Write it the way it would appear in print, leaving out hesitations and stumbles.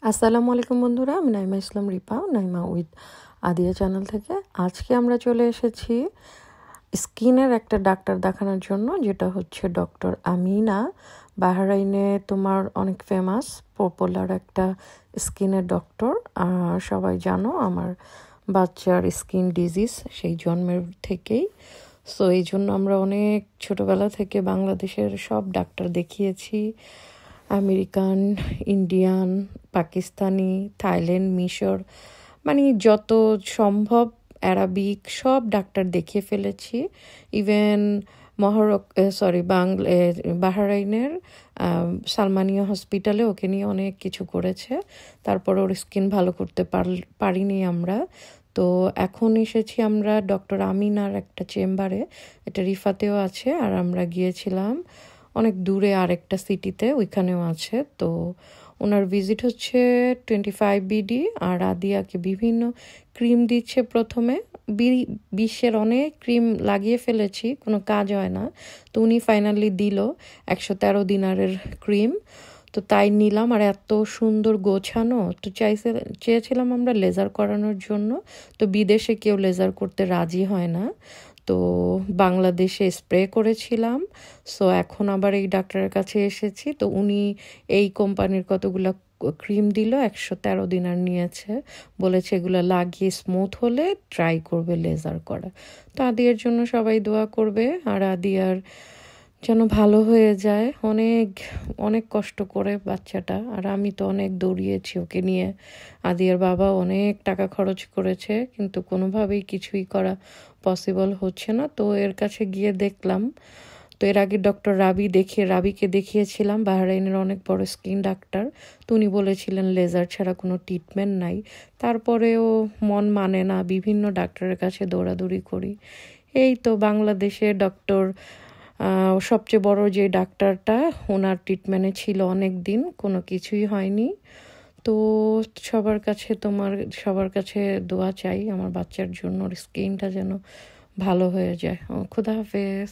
আসসালামু আলাইকুম বন্ধুরা, আমি নাইমা ইসলাম রিপা, নাইমা উইথ আদিয়া চ্যানেল থেকে। আজকে আমরা চলে এসেছি স্কিনের একটা ডাক্তার দেখানোর জন্য, যেটা হচ্ছে ডক্টর আমিনা। বাহরাইনে তোমার অনেক ফেমাস পপুলার একটা স্কিনের ডক্টর। সবাই জানো আমার বাচ্চার স্কিন ডিজিজ সেই জন্মের থেকেই। সো এই জন্য আমরা অনেক ছোটবেলা থেকে বাংলাদেশের সব ডাক্তার দেখিয়েছি, আমেরিকান, ইন্ডিয়ান, পাকিস্তানি, থাইল্যান্ড, মিশর, মানে যত সম্ভব অ্যারাবিক সব ডাক্তার দেখিয়ে ফেলেছি। ইভেন বাহরাইনের সালমানিয়া হসপিটালে ওকে নিয়ে অনেক কিছু করেছে, তারপর ওর স্কিন ভালো করতে পারিনি আমরা। তো এখন এসেছি আমরা ডক্টর আমিনার একটা চেম্বারে, এটা রিফাতেও আছে, আর আমরা গিয়েছিলাম অনেক দূরে আরেকটা সিটিতে, ওইখানেও আছে। তো ওনার ভিজিট হচ্ছে 25 বিডি, আর আদিয়াকে বিভিন্ন ক্রিম দিচ্ছে। প্রথমে 20-এর অনেক ক্রিম লাগিয়ে ফেলেছি, কোনো কাজ হয় না। তো উনি ফাইনালি দিল 113 দিনারের ক্রিম, তো তাই নিলাম। আর এত সুন্দর গোছানো, তো চেয়েছিলাম আমরা লেজার করানোর জন্য, তো বিদেশে কেউ লেজার করতে রাজি হয় না, তো বাংলাদেশে স্প্রে করেছিলাম। সো এখন আবার এই ডাক্তারের কাছে এসেছি, তো উনি এই কোম্পানির কতগুলো ক্রিম দিল, 113 দিনার নিয়েছে, বলেছে এগুলো লাগিয়ে স্মুথ হলে ট্রাই করবে লেজার করা। তো আদিয়ার জন্য সবাই দোয়া করবে, আর আদিয়ার যেন ভালো হয়ে যায়। অনেক অনেক কষ্ট করে বাচ্চাটা, আর আমি তো অনেক দৌড়িয়েছি ওকে নিয়ে। আদিয়ার বাবা অনেক টাকা খরচ করেছে, কিন্তু কোনোভাবেই কিছুই করা পসিবল হচ্ছে না। তো এর কাছে গিয়ে দেখলাম, তো এর আগে ডক্টর রাবিকে দেখিয়েছিলাম, বাহরাইনের অনেক বড় স্কিন ডাক্তার। তো উনি বলেছিলেন লেজার ছাড়া কোনো ট্রিটমেন্ট নাই। তারপরেও মন মানে না, বিভিন্ন ডাক্তারের কাছে দৌড়াদৌড়ি করি। এই তো বাংলাদেশে ডক্টর সবচেয়ে বড় যে ডাক্তারটা, ওনার ট্রিটমেন্টে ছিল অনেক দিন, কোনো কিছুই হয়নি। তো সবার কাছে দোয়া চাই আমার বাচ্চার জন্য, ওর স্কিনটা যেন ভালো হয়ে যায়। খোদা হাফেজ।